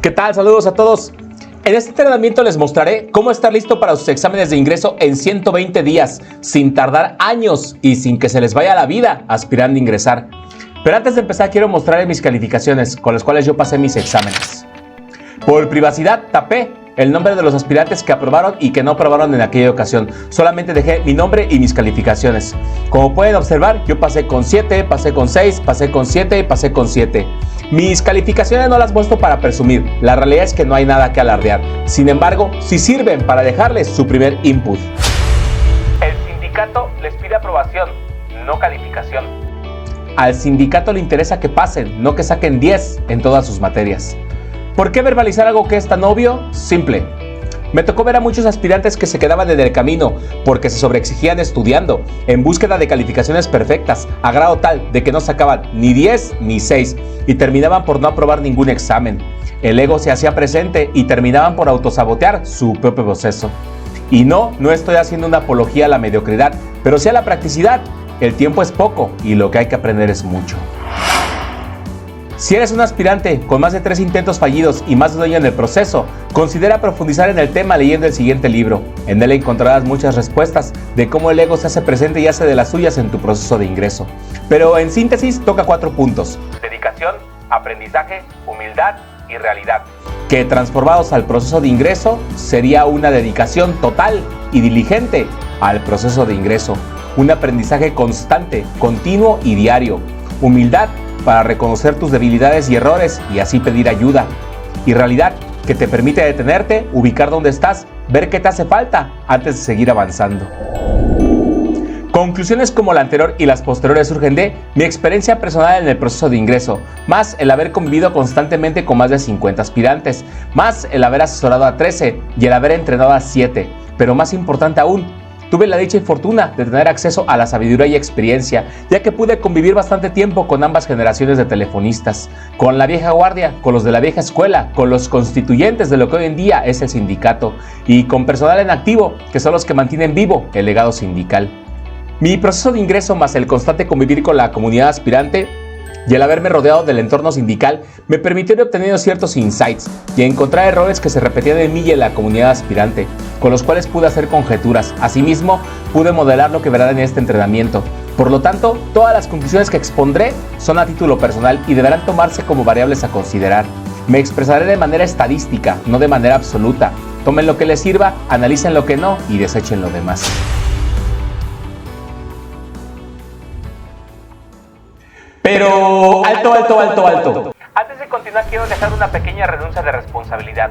¿Qué tal? Saludos a todos. En este entrenamiento les mostraré cómo estar listo para sus exámenes de ingreso en 120 días, sin tardar años y sin que se les vaya la vida aspirando a ingresar. Pero antes de empezar quiero mostrarles mis calificaciones con las cuales yo pasé mis exámenes. Por privacidad tapé el nombre de los aspirantes que aprobaron y que no aprobaron en aquella ocasión. Solamente dejé mi nombre y mis calificaciones. Como pueden observar, yo pasé con 7, pasé con 6, pasé con 7 y pasé con 7. Mis calificaciones no las muestro para presumir, la realidad es que no hay nada que alardear. Sin embargo, sí sirven para dejarles su primer input. El sindicato les pide aprobación, no calificación. Al sindicato le interesa que pasen, no que saquen 10 en todas sus materias. ¿Por qué verbalizar algo que es tan obvio? Simple. Me tocó ver a muchos aspirantes que se quedaban en el camino porque se sobreexigían estudiando, en búsqueda de calificaciones perfectas, a grado tal de que no sacaban ni 10 ni 6 y terminaban por no aprobar ningún examen. El ego se hacía presente y terminaban por autosabotear su propio proceso. Y no estoy haciendo una apología a la mediocridad, pero sí a la practicidad. El tiempo es poco y lo que hay que aprender es mucho. Si eres un aspirante con más de 3 intentos fallidos y más de un año en el proceso, considera profundizar en el tema leyendo el siguiente libro. En él encontrarás muchas respuestas de cómo el ego se hace presente y hace de las suyas en tu proceso de ingreso. Pero en síntesis toca 4 puntos: dedicación, aprendizaje, humildad y realidad. Que transformados al proceso de ingreso sería una dedicación total y diligente al proceso de ingreso. Un aprendizaje constante, continuo y diario. Humildad para reconocer tus debilidades y errores y así pedir ayuda. Y realidad que te permite detenerte, ubicar dónde estás, ver qué te hace falta antes de seguir avanzando. Conclusiones como la anterior y las posteriores surgen de mi experiencia personal en el proceso de ingreso, más el haber convivido constantemente con más de 50 aspirantes, más el haber asesorado a 13 y el haber entrenado a 7, pero más importante aún, tuve la dicha y fortuna de tener acceso a la sabiduría y experiencia, ya que pude convivir bastante tiempo con ambas generaciones de telefonistas, con la vieja guardia, con los de la vieja escuela, con los constituyentes de lo que hoy en día es el sindicato, y con personal en activo, que son los que mantienen vivo el legado sindical. Mi proceso de ingreso más el constante convivir con la comunidad aspirante y el haberme rodeado del entorno sindical me permitió ir obteniendo ciertos insights y encontrar errores que se repetían en mí y en la comunidad aspirante, con los cuales pude hacer conjeturas. Asimismo, pude modelar lo que verán en este entrenamiento. Por lo tanto, todas las conclusiones que expondré son a título personal y deberán tomarse como variables a considerar. Me expresaré de manera estadística, no de manera absoluta. Tomen lo que les sirva, analicen lo que no y desechen lo demás. Pero alto. Antes de continuar quiero dejar una pequeña renuncia de responsabilidad.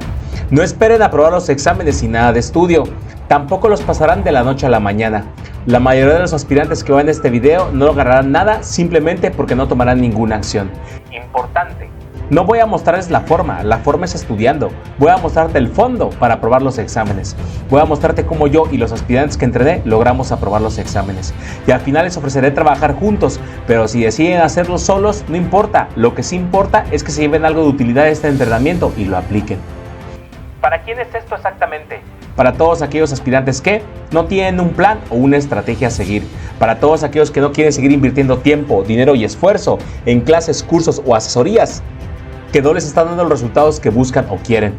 No esperen aprobar los exámenes sin nada de estudio. Tampoco los pasarán de la noche a la mañana. La mayoría de los aspirantes que ven este video no lograrán nada simplemente porque no tomarán ninguna acción. Importante. No voy a mostrarles la forma es estudiando. Voy a mostrarte el fondo para aprobar los exámenes. Voy a mostrarte cómo yo y los aspirantes que entrené logramos aprobar los exámenes. Y al final les ofreceré trabajar juntos, pero si deciden hacerlo solos, no importa. Lo que sí importa es que se lleven algo de utilidad de este entrenamiento y lo apliquen. ¿Para quién es esto exactamente? Para todos aquellos aspirantes que no tienen un plan o una estrategia a seguir. Para todos aquellos que no quieren seguir invirtiendo tiempo, dinero y esfuerzo en clases, cursos o asesorías que no les están dando los resultados que buscan o quieren.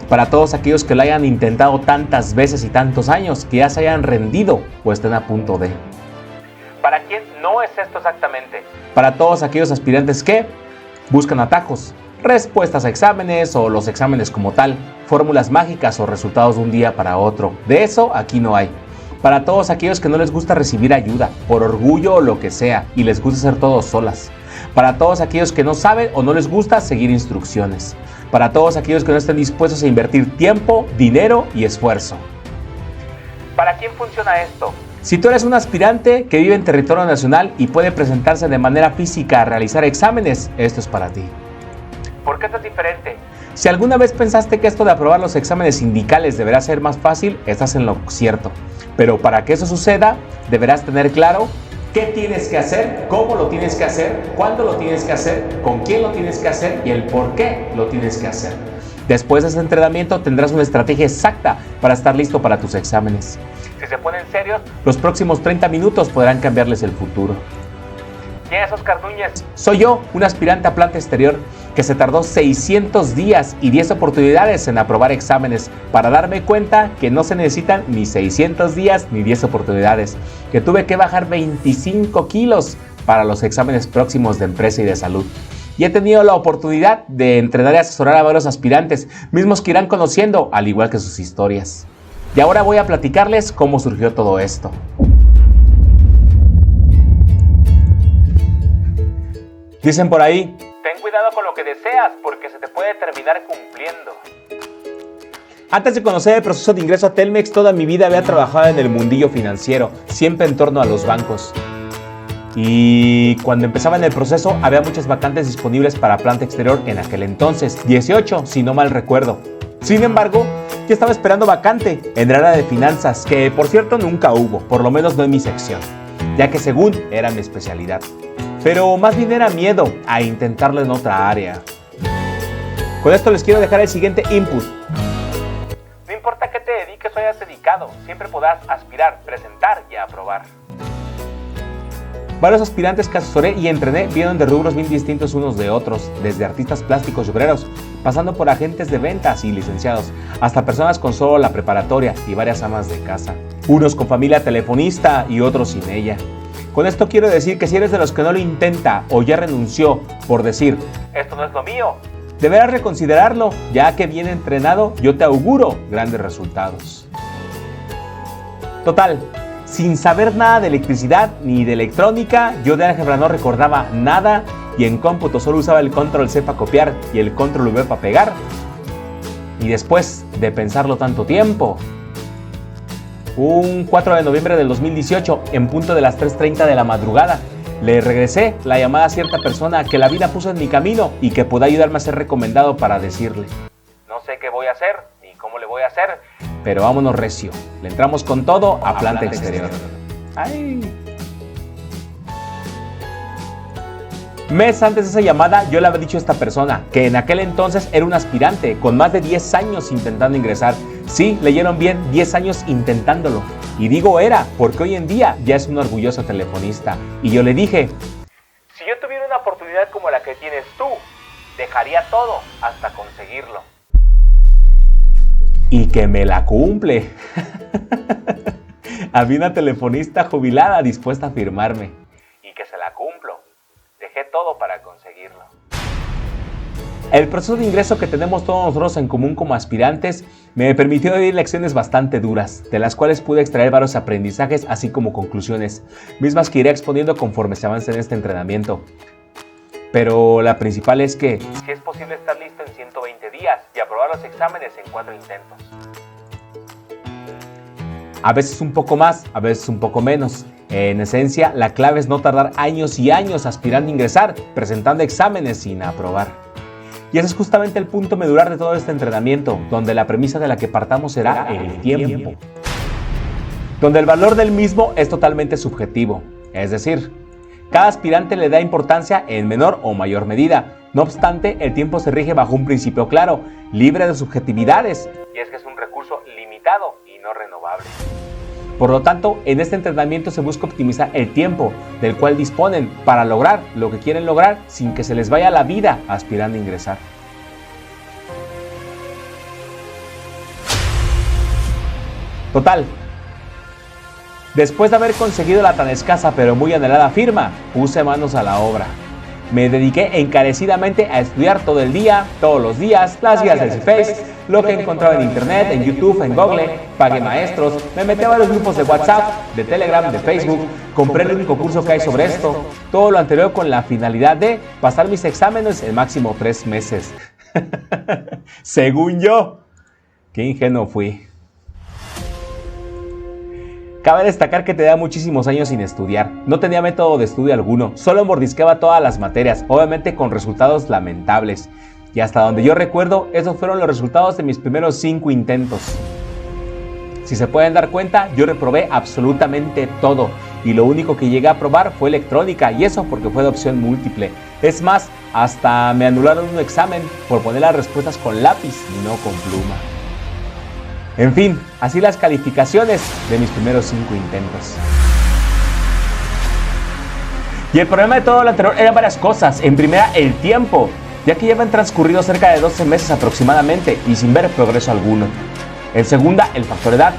Para todos aquellos que lo hayan intentado tantas veces y tantos años, que ya se hayan rendido o estén a punto de. ¿Para quién no es esto exactamente? Para todos aquellos aspirantes que buscan atajos, respuestas a exámenes o los exámenes como tal, fórmulas mágicas o resultados de un día para otro. De eso aquí no hay. Para todos aquellos que no les gusta recibir ayuda, por orgullo o lo que sea, y les gusta hacer todo solas. Para todos aquellos que no saben o no les gusta seguir instrucciones. Para todos aquellos que no estén dispuestos a invertir tiempo, dinero y esfuerzo. ¿Para quién funciona esto? Si tú eres un aspirante que vive en territorio nacional y puede presentarse de manera física a realizar exámenes, esto es para ti. ¿Por qué esto es diferente? Si alguna vez pensaste que esto de aprobar los exámenes sindicales deberá ser más fácil, estás en lo cierto. Pero para que eso suceda, deberás tener claro qué tienes que hacer, cómo lo tienes que hacer, cuándo lo tienes que hacer, con quién lo tienes que hacer y el por qué lo tienes que hacer. Después de ese entrenamiento tendrás una estrategia exacta para estar listo para tus exámenes. Si se ponen serios, los próximos 30 minutos podrán cambiarles el futuro. ¿Quién es Oscar Núñez? Soy yo, un aspirante a planta exterior que se tardó 600 días y 10 oportunidades en aprobar exámenes para darme cuenta que no se necesitan ni 600 días ni 10 oportunidades, que tuve que bajar 25 kilos para los exámenes próximos de empresa y de salud. Y he tenido la oportunidad de entrenar y asesorar a varios aspirantes, mismos que irán conociendo, al igual que sus historias. Y ahora voy a platicarles cómo surgió todo esto. Dicen por ahí, ten cuidado con lo que deseas porque se te puede terminar cumpliendo. Antes de conocer el proceso de ingreso a Telmex, toda mi vida había trabajado en el mundillo financiero, siempre en torno a los bancos. Y cuando empezaba en el proceso, había muchas vacantes disponibles para planta exterior en aquel entonces, 18 si no mal recuerdo. Sin embargo, yo estaba esperando vacante en el área de finanzas, que por cierto nunca hubo, por lo menos no en mi sección, ya que según era mi especialidad. Pero más bien era miedo a intentarlo en otra área. Con esto les quiero dejar el siguiente input. No importa qué te dediques o hayas dedicado, siempre podrás aspirar, presentar y aprobar. Varios aspirantes que asesoré y entrené vienen de rubros bien distintos unos de otros, desde artistas plásticos y obreros, pasando por agentes de ventas y licenciados, hasta personas con solo la preparatoria y varias amas de casa. Unos con familia telefonista y otros sin ella. Con esto quiero decir que si eres de los que no lo intenta o ya renunció por decir, esto no es lo mío, deberás reconsiderarlo, ya que bien entrenado yo te auguro grandes resultados. Total, sin saber nada de electricidad ni de electrónica, yo de álgebra no recordaba nada y en cómputo solo usaba el control C para copiar y el control V para pegar. Y después de pensarlo tanto tiempo, un 4 de noviembre del 2018, en punto de las 3:30 de la madrugada, le regresé la llamada a cierta persona que la vida puso en mi camino y que pudo ayudarme a ser recomendado para decirle: no sé qué voy a hacer ni cómo le voy a hacer, pero vámonos recio, le entramos con todo a planta exterior. ¡Ay! Mes antes de esa llamada, yo le había dicho a esta persona que en aquel entonces era un aspirante con más de 10 años intentando ingresar. Sí, leyeron bien, 10 años intentándolo. Y digo era, porque hoy en día ya es un orgulloso telefonista. Y yo le dije, si yo tuviera una oportunidad como la que tienes tú, dejaría todo hasta conseguirlo. Y que me la cumple. Había una telefonista jubilada dispuesta a firmarme. Y que se la cumplo. Dejé todo para conseguirlo. El proceso de ingreso que tenemos todos nosotros en común como aspirantes me permitió vivir lecciones bastante duras, de las cuales pude extraer varios aprendizajes así como conclusiones, mismas que iré exponiendo conforme se avance en este entrenamiento. Pero la principal es que si es posible estar listo en 120 días y aprobar los exámenes en 4 intentos. A veces un poco más, a veces un poco menos. En esencia, la clave es no tardar años y años aspirando a ingresar, presentando exámenes sin aprobar. Y ese es justamente el punto medular de todo este entrenamiento, donde la premisa de la que partamos será el tiempo. Donde el valor del mismo es totalmente subjetivo, es decir, cada aspirante le da importancia en menor o mayor medida. No obstante, el tiempo se rige bajo un principio claro, libre de subjetividades, y es que es un recurso limitado y no renovable. Por lo tanto, en este entrenamiento se busca optimizar el tiempo del cual disponen para lograr lo que quieren lograr sin que se les vaya la vida aspirando a ingresar. Total, después de haber conseguido la tan escasa pero muy anhelada firma, puse manos a la obra. Me dediqué encarecidamente a estudiar todo el día, todos los días, las guías del CIFEX, lo que encontraba en internet, en YouTube, en Google, pagué maestros, me metí a varios grupos de WhatsApp, de Telegram, de Facebook, compré el único curso que hay sobre esto, todo lo anterior con la finalidad de pasar mis exámenes en máximo 3 meses. Según yo, qué ingenuo fui. Cabe destacar que tenía muchísimos años sin estudiar, no tenía método de estudio alguno, solo mordisqueaba todas las materias, obviamente con resultados lamentables. Y hasta donde yo recuerdo, esos fueron los resultados de mis primeros 5 intentos. Si se pueden dar cuenta, yo reprobé absolutamente todo, y lo único que llegué a aprobar fue electrónica, y eso porque fue de opción múltiple. Es más, hasta me anularon un examen por poner las respuestas con lápiz y no con pluma. En fin, así las calificaciones de mis primeros 5 intentos. Y el problema de todo lo anterior eran varias cosas. En primera, el tiempo, ya que ya habían transcurrido cerca de 12 meses aproximadamente y sin ver progreso alguno. En segunda, el factor edad,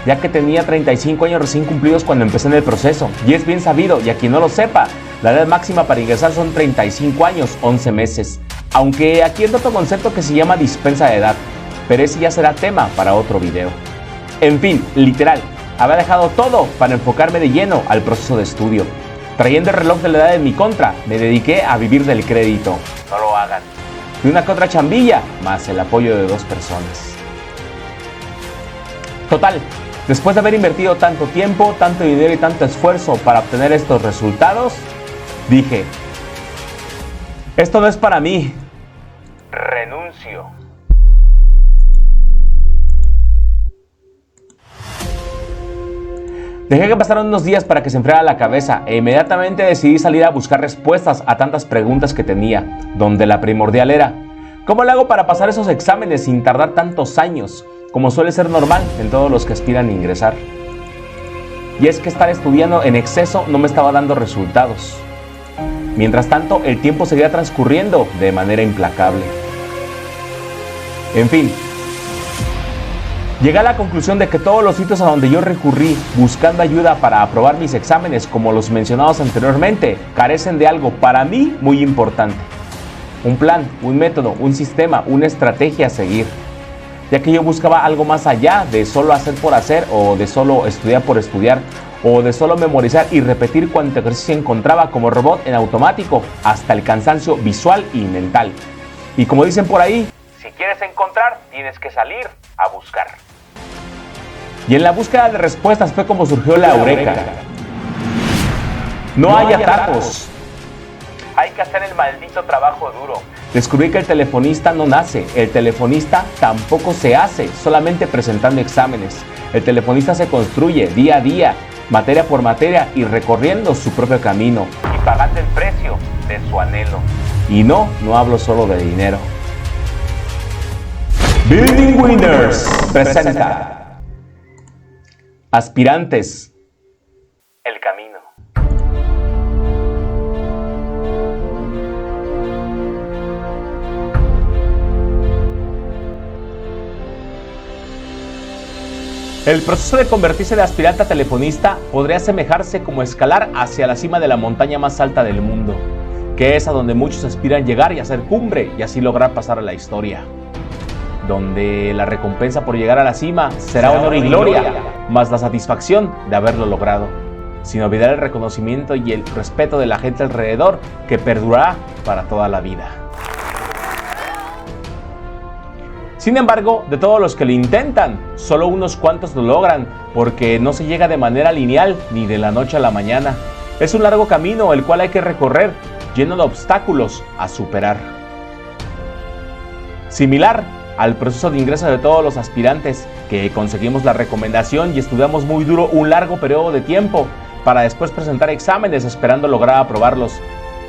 ya que tenía 35 años recién cumplidos cuando empecé en el proceso. Y es bien sabido, y a quien no lo sepa, la edad máxima para ingresar son 35 años, 11 meses. Aunque aquí entra otro concepto que se llama dispensa de edad, pero ese ya será tema para otro video. En fin, literal, había dejado todo para enfocarme de lleno al proceso de estudio. Trayendo el reloj de la edad en mi contra, me dediqué a vivir del crédito. No lo hagan. Y una que otra chambilla, más el apoyo de 2 personas. Total, después de haber invertido tanto tiempo, tanto dinero y tanto esfuerzo para obtener estos resultados, dije, esto no es para mí. Renuncio. Dejé que pasaran unos días para que se enfriara la cabeza e inmediatamente decidí salir a buscar respuestas a tantas preguntas que tenía, donde la primordial era, ¿cómo le hago para pasar esos exámenes sin tardar tantos años, como suele ser normal en todos los que aspiran a ingresar? Y es que estar estudiando en exceso no me estaba dando resultados. Mientras tanto, el tiempo seguía transcurriendo de manera implacable. En fin, llegué a la conclusión de que todos los sitios a donde yo recurrí buscando ayuda para aprobar mis exámenes, como los mencionados anteriormente, carecen de algo para mí muy importante. Un plan, un método, un sistema, una estrategia a seguir. Ya que yo buscaba algo más allá de solo hacer por hacer, o de solo estudiar por estudiar, o de solo memorizar y repetir cuanto ejercicio encontraba como robot en automático, hasta el cansancio visual y mental. Y como dicen por ahí, si quieres encontrar, tienes que salir a buscar. Y en la búsqueda de respuestas fue como surgió la eureka. No hay atajos. Hay que hacer el maldito trabajo duro. Descubrí que el telefonista no nace, el telefonista tampoco se hace, solamente presentando exámenes. El telefonista se construye día a día, materia por materia y recorriendo su propio camino. Y pagando el precio de su anhelo. Y no hablo solo de dinero. Building Winners presenta Aspirantes, el camino. El proceso de convertirse de aspirante a telefonista podría asemejarse como escalar hacia la cima de la montaña más alta del mundo, que es a donde muchos aspiran llegar y hacer cumbre y así lograr pasar a la historia. Donde la recompensa por llegar a la cima será honor y gloria, más la satisfacción de haberlo logrado, sin olvidar el reconocimiento y el respeto de la gente alrededor que perdurará para toda la vida. Sin embargo, de todos los que lo intentan, solo unos cuantos lo logran, porque no se llega de manera lineal ni de la noche a la mañana. Es un largo camino el cual hay que recorrer, lleno de obstáculos a superar. Similar al proceso de ingreso de todos los aspirantes, que conseguimos la recomendación y estudiamos muy duro un largo periodo de tiempo, para después presentar exámenes esperando lograr aprobarlos,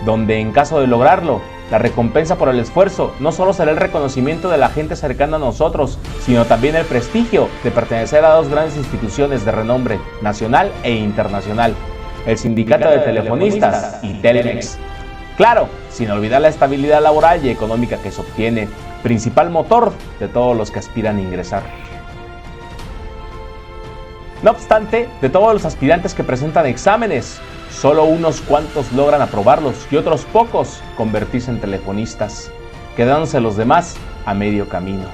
donde en caso de lograrlo, la recompensa por el esfuerzo no solo será el reconocimiento de la gente cercana a nosotros, sino también el prestigio de pertenecer a 2 grandes instituciones de renombre nacional e internacional, el Sindicato de Telefonistas y Telmex. Claro, sin olvidar la estabilidad laboral y económica que se obtiene, principal motor de todos los que aspiran a ingresar. No obstante, de todos los aspirantes que presentan exámenes, solo unos cuantos logran aprobarlos y otros pocos convertirse en telefonistas, quedándose los demás a medio camino.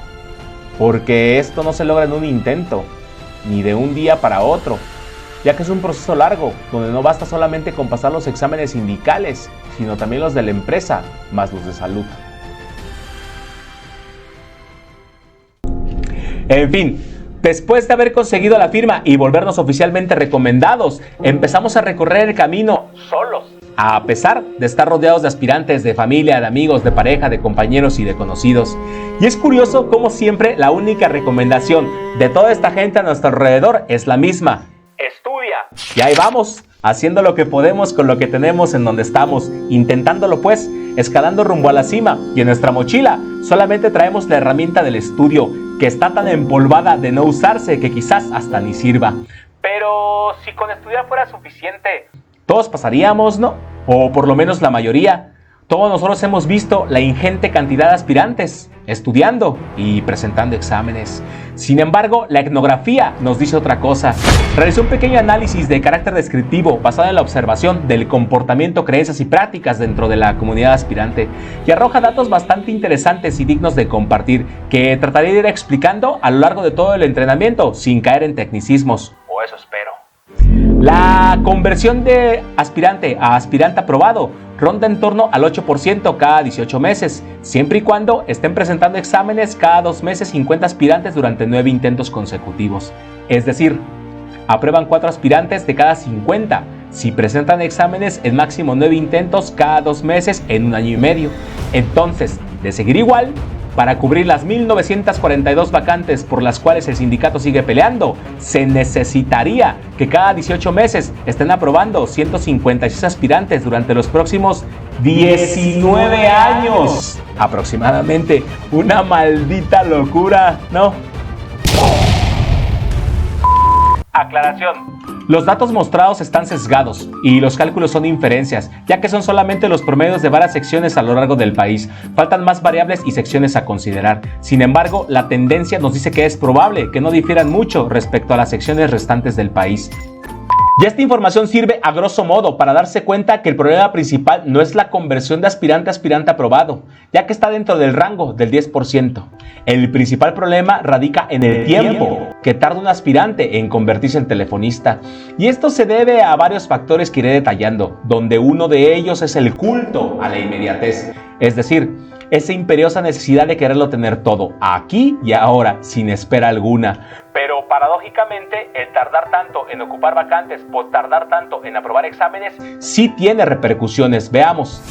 Porque esto no se logra en un intento, ni de un día para otro, ya que es un proceso largo, donde no basta solamente con pasar los exámenes sindicales, sino también los de la empresa, más los de salud. En fin, después de haber conseguido la firma y volvernos oficialmente recomendados, empezamos a recorrer el camino solos, a pesar de estar rodeados de aspirantes, de familia, de amigos, de pareja, de compañeros y de conocidos. Y es curioso cómo siempre la única recomendación de toda esta gente a nuestro alrededor es la misma: estudia. Y ahí vamos, haciendo lo que podemos con lo que tenemos en donde estamos, intentándolo pues, escalando rumbo a la cima, y en nuestra mochila solamente traemos la herramienta del estudio, que está tan empolvada de no usarse que quizás hasta ni sirva. Pero si con estudiar fuera suficiente, todos pasaríamos, ¿no? o por lo menos la mayoría. Todos nosotros hemos visto la ingente cantidad de aspirantes estudiando y presentando exámenes. Sin embargo, la etnografía nos dice otra cosa. Realizó un pequeño análisis de carácter descriptivo basado en la observación del comportamiento, creencias y prácticas dentro de la comunidad aspirante y arroja datos bastante interesantes y dignos de compartir que trataré de ir explicando a lo largo de todo el entrenamiento sin caer en tecnicismos. O eso espero. La conversión de aspirante a aspirante aprobado ronda en torno al 8% cada 18 meses, siempre y cuando estén presentando exámenes cada 2 meses 50 aspirantes durante 9 intentos consecutivos. Es decir, aprueban 4 aspirantes de cada 50 si presentan exámenes en máximo 9 intentos cada 2 meses en 1 año y medio. Entonces, de seguir igual, para cubrir las 1.942 vacantes por las cuales el sindicato sigue peleando, se necesitaría que cada 18 meses estén aprobando 156 aspirantes durante los próximos 19 años. Aproximadamente. Una maldita locura, ¿no? Aclaración. Los datos mostrados están sesgados y los cálculos son inferencias, ya que son solamente los promedios de varias secciones a lo largo del país. Faltan más variables y secciones a considerar. Sin embargo, la tendencia nos dice que es probable que no difieran mucho respecto a las secciones restantes del país. Y esta información sirve a grosso modo para darse cuenta que el problema principal no es la conversión de aspirante a aspirante aprobado, ya que está dentro del rango del 10%. El principal problema radica en el tiempo que tarda un aspirante en convertirse en telefonista. Y esto se debe a varios factores que iré detallando, donde uno de ellos es el culto a la inmediatez. Es decir, esa imperiosa necesidad de quererlo tener todo, aquí y ahora, sin espera alguna. Pero paradójicamente, el tardar tanto en ocupar vacantes o tardar tanto en aprobar exámenes sí tiene repercusiones. Veamos.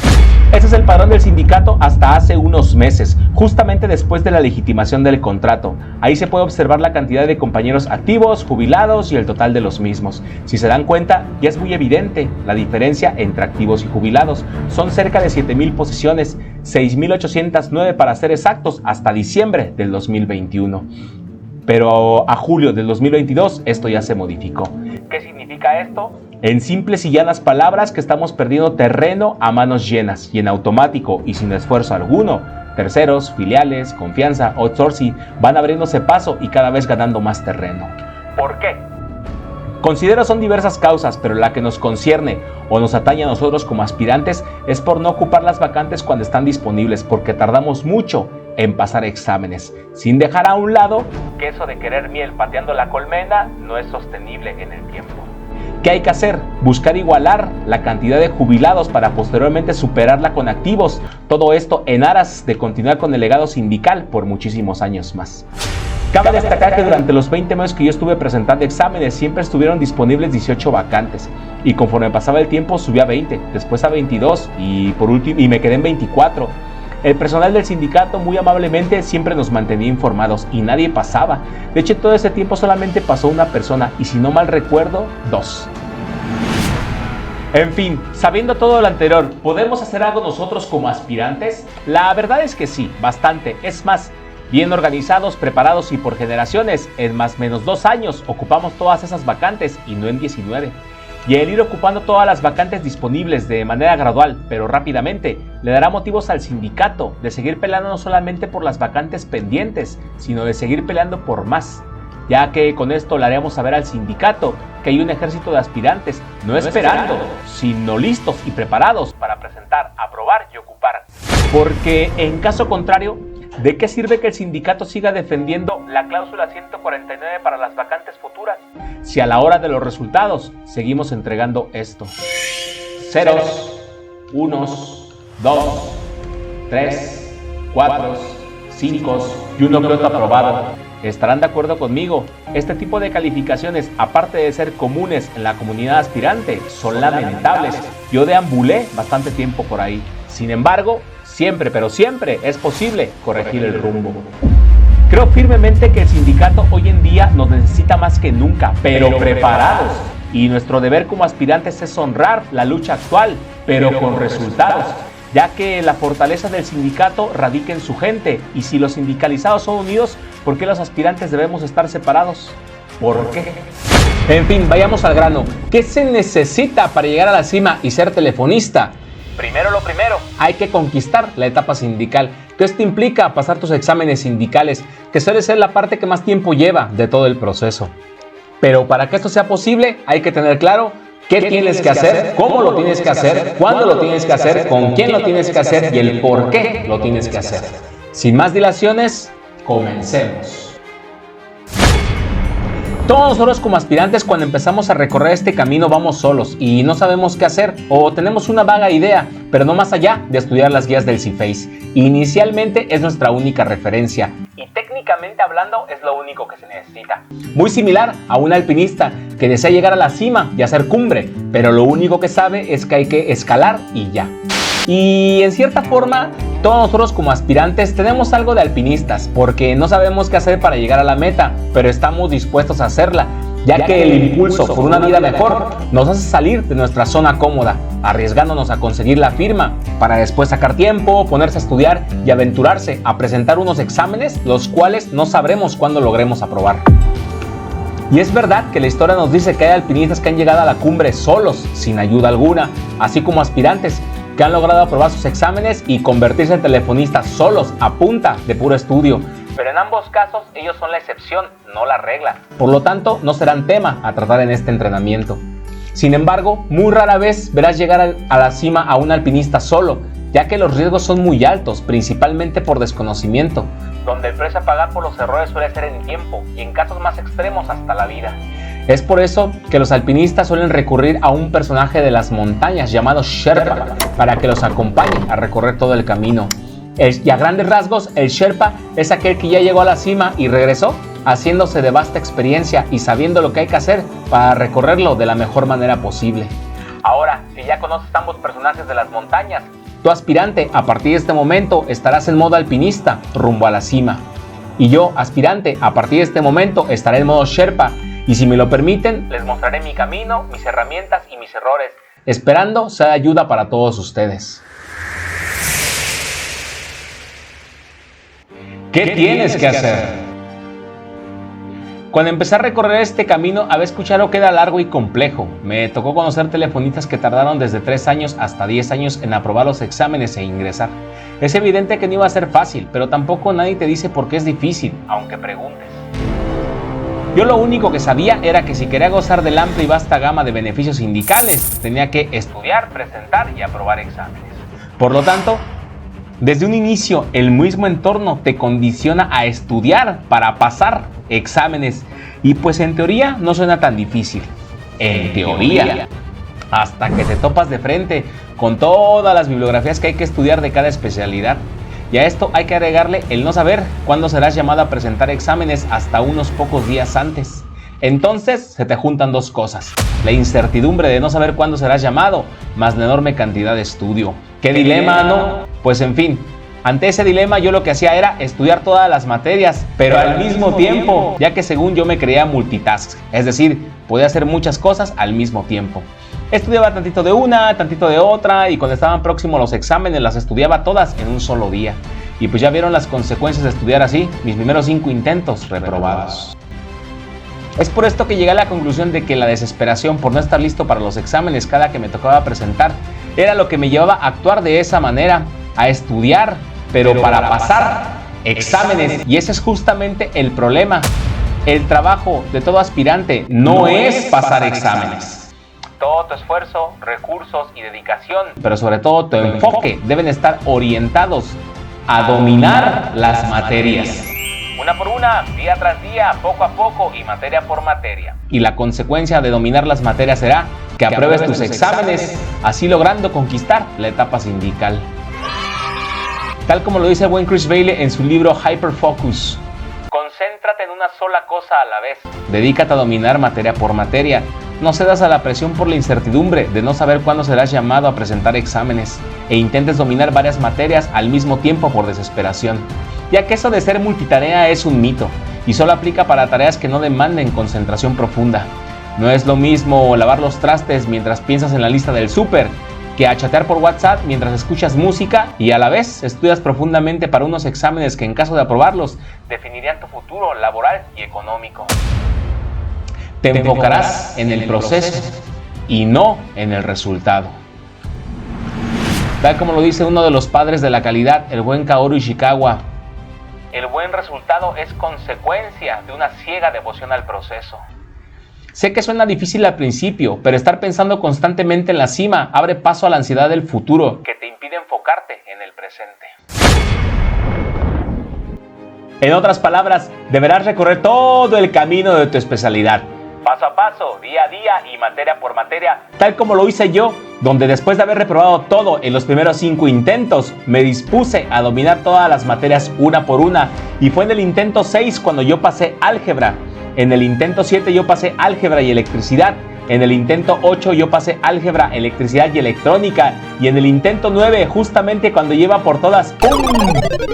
Ese es el padrón del sindicato hasta hace unos meses, justamente después de la legitimación del contrato. Ahí se puede observar la cantidad de compañeros activos, jubilados y el total de los mismos. Si se dan cuenta, ya es muy evidente la diferencia entre activos y jubilados. Son cerca de 7,000 posiciones, 6,809 para ser exactos, hasta diciembre del 2021. Pero a julio del 2022 esto ya se modificó. ¿Qué significa esto? En simples y llanas palabras, que estamos perdiendo terreno a manos llenas y en automático y sin esfuerzo alguno. Terceros, filiales, confianza, outsourcing van abriéndose paso y cada vez ganando más terreno. ¿Por qué? Considero son diversas causas, pero la que nos concierne o nos atañe a nosotros como aspirantes es por no ocupar las vacantes cuando están disponibles, porque tardamos mucho en pasar exámenes, sin dejar a un lado que eso de querer miel pateando la colmena no es sostenible en el tiempo. ¿Qué hay que hacer? Buscar igualar la cantidad de jubilados para posteriormente superarla con activos. Todo esto en aras de continuar con el legado sindical por muchísimos años más. Cabe destacar que durante los 20 meses que yo estuve presentando exámenes siempre estuvieron disponibles 18 vacantes y conforme pasaba el tiempo subía a 20, después a 22 y por último me quedé en 24. El personal del sindicato muy amablemente siempre nos mantenía informados y nadie pasaba. De hecho, todo ese tiempo solamente pasó una persona y si no mal recuerdo, 2. En fin, sabiendo todo lo anterior, ¿podemos hacer algo nosotros como aspirantes? La verdad es que sí, bastante. Es más, bien organizados, preparados y por generaciones, en más o menos 2 años ocupamos todas esas vacantes y no en 19. Y el ir ocupando todas las vacantes disponibles de manera gradual, pero rápidamente, le dará motivos al sindicato de seguir peleando no solamente por las vacantes pendientes, sino de seguir peleando por más. Ya que con esto le haremos saber al sindicato que hay un ejército de aspirantes, no esperando, sino listos y preparados para presentar, aprobar y ocupar. Porque en caso contrario, ¿de qué sirve que el sindicato siga defendiendo la cláusula 149 para las vacantes futuras si a la hora de los resultados seguimos entregando esto? Ceros, unos, 2, 3, 4, 5 y uno que otro aprobado. ¿Estarán de acuerdo conmigo? Este tipo de calificaciones, aparte de ser comunes en la comunidad aspirante, son lamentables. Yo deambulé bastante tiempo por ahí. Sin embargo, siempre, pero siempre es posible corregir el rumbo. Creo firmemente que el sindicato hoy en día nos necesita más que nunca, pero preparados. Y nuestro deber como aspirantes es honrar la lucha actual, pero con resultados, ya que la fortaleza del sindicato radica en su gente. Y si los sindicalizados son unidos, ¿por qué los aspirantes debemos estar separados? ¿Por qué? En fin, vayamos al grano. ¿Qué se necesita para llegar a la cima y ser telefonista? Primero lo primero, hay que conquistar la etapa sindical. Esto implica pasar tus exámenes sindicales, que suele ser la parte que más tiempo lleva de todo el proceso. Pero para que esto sea posible, hay que tener claro qué tienes que hacer, cómo lo tienes que hacer, cuándo lo tienes que hacer, con quién lo tienes que hacer y el por qué lo tienes que hacer. Sin más dilaciones, comencemos. Todos nosotros como aspirantes, cuando empezamos a recorrer este camino, vamos solos y no sabemos qué hacer o tenemos una vaga idea, pero no más allá de estudiar las guías del CIFEIS. Inicialmente es nuestra única referencia y técnicamente hablando es lo único que se necesita. Muy similar a un alpinista que desea llegar a la cima y hacer cumbre, pero lo único que sabe es que hay que escalar y ya. Y en cierta forma, todos nosotros como aspirantes tenemos algo de alpinistas, porque no sabemos qué hacer para llegar a la meta, pero estamos dispuestos a hacerla, ya que el impulso por una vida mejor nos hace salir de nuestra zona cómoda, arriesgándonos a conseguir la firma, para después sacar tiempo, ponerse a estudiar y aventurarse a presentar unos exámenes, los cuales no sabremos cuándo logremos aprobar. Y es verdad que la historia nos dice que hay alpinistas que han llegado a la cumbre solos, sin ayuda alguna, así como aspirantes que han logrado aprobar sus exámenes y convertirse en telefonistas solos a punta de puro estudio. Pero en ambos casos ellos son la excepción, no la regla. Por lo tanto, no serán tema a tratar en este entrenamiento. Sin embargo, muy rara vez verás llegar a la cima a un alpinista solo, ya que los riesgos son muy altos, principalmente por desconocimiento, donde el precio a pagar por los errores suele ser en tiempo y en casos más extremos hasta la vida. Es por eso que los alpinistas suelen recurrir a un personaje de las montañas llamado Sherpa para que los acompañe a recorrer todo el camino. Y a grandes rasgos, el Sherpa es aquel que ya llegó a la cima y regresó, haciéndose de vasta experiencia y sabiendo lo que hay que hacer para recorrerlo de la mejor manera posible. Ahora, si ya conoces ambos personajes de las montañas, tu aspirante a partir de este momento estarás en modo alpinista rumbo a la cima. Y yo, aspirante, a partir de este momento estaré en modo Sherpa. Y si me lo permiten, les mostraré mi camino, mis herramientas y mis errores, esperando sea de ayuda para todos ustedes. ¿Qué tienes que hacer? Cuando empecé a recorrer este camino, había escuchado que era largo y complejo. Me tocó conocer telefonistas que tardaron desde 3 años hasta 10 años en aprobar los exámenes e ingresar. Es evidente que no iba a ser fácil, pero tampoco nadie te dice por qué es difícil, aunque preguntes. Yo lo único que sabía era que si quería gozar de la amplia y vasta gama de beneficios sindicales, tenía que estudiar, presentar y aprobar exámenes. Por lo tanto, desde un inicio, el mismo entorno te condiciona a estudiar para pasar exámenes. Y pues en teoría no suena tan difícil. En teoría. Hasta que te topas de frente con todas las bibliografías que hay que estudiar de cada especialidad. Y a esto hay que agregarle el no saber cuándo serás llamado a presentar exámenes hasta unos pocos días antes. Entonces se te juntan dos cosas: la incertidumbre de no saber cuándo serás llamado, más la enorme cantidad de estudio. ¿Qué dilema, no? Pues en fin, ante ese dilema yo lo que hacía era estudiar todas las materias, pero al mismo tiempo, ya que según yo me creía multitask, es decir, podía hacer muchas cosas al mismo tiempo. Estudiaba tantito de una, tantito de otra, y cuando estaban próximos los exámenes las estudiaba todas en un solo día. Y pues ya vieron las consecuencias de estudiar así, mis primeros 5 intentos reprobados. Es por esto que llegué a la conclusión de que la desesperación por no estar listo para los exámenes cada que me tocaba presentar era lo que me llevaba a actuar de esa manera, a estudiar, pero para pasar exámenes. Y ese es justamente el problema. El trabajo de todo aspirante no es pasar exámenes. Todo tu esfuerzo, recursos y dedicación, pero sobre todo tu enfoque, deben estar orientados a dominar las materias. Una por una, día tras día, poco a poco y materia por materia. Y la consecuencia de dominar las materias será que apruebes tus exámenes, así logrando conquistar la etapa sindical. Tal como lo dice el buen Chris Bailey en su libro Hyperfocus. Concéntrate en una sola cosa a la vez. Dedícate a dominar materia por materia. No cedas a la presión por la incertidumbre de no saber cuándo serás llamado a presentar exámenes e intentes dominar varias materias al mismo tiempo por desesperación, ya que eso de ser multitarea es un mito y solo aplica para tareas que no demanden concentración profunda. No es lo mismo lavar los trastes mientras piensas en la lista del súper que a chatear por WhatsApp mientras escuchas música y a la vez estudias profundamente para unos exámenes que en caso de aprobarlos definirían tu futuro laboral y económico. te enfocarás en el proceso y no en el resultado. Tal como lo dice uno de los padres de la calidad, el buen Kaoru Ishikawa: el buen resultado es consecuencia de una ciega devoción al proceso. Sé que suena difícil al principio, pero estar pensando constantemente en la cima abre paso a la ansiedad del futuro, que te impide enfocarte en el presente. En otras palabras, deberás recorrer todo el camino de tu especialidad, paso a paso, día a día y materia por materia, tal como lo hice yo, donde después de haber reprobado todo en los primeros 5 intentos, me dispuse a dominar todas las materias una por una, y fue en el intento 6 cuando yo pasé álgebra. En el intento 7 yo pasé álgebra y electricidad. En el intento 8 yo pasé álgebra, electricidad y electrónica. Y en el intento 9, justamente cuando lleva por todas, ¡pum!,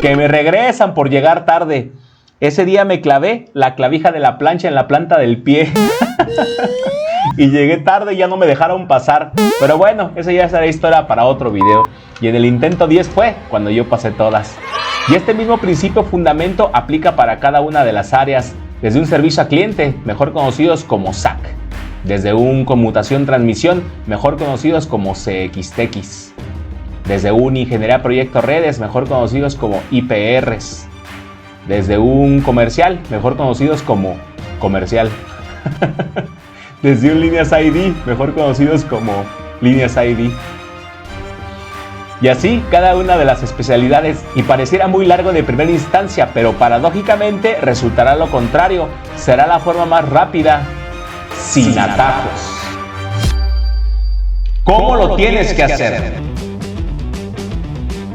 que me regresan por llegar tarde. Ese día me clavé la clavija de la plancha en la planta del pie. Y llegué tarde y ya no me dejaron pasar. Pero bueno, esa ya será historia para otro video. Y en el intento 10 fue cuando yo pasé todas. Y este mismo principio fundamento aplica para cada una de las áreas. Desde un servicio a cliente, mejor conocidos como SAC. Desde un conmutación transmisión, mejor conocidos como CXTX. Desde un ingeniería proyecto redes, mejor conocidos como IPRs. Desde un comercial, mejor conocidos como comercial. Desde un líneas ID, mejor conocidos como líneas ID. Y así cada una de las especialidades, y pareciera muy largo de primera instancia, pero paradójicamente resultará lo contrario. Será la forma más rápida, sin atajos. ¿Cómo lo tienes que hacer?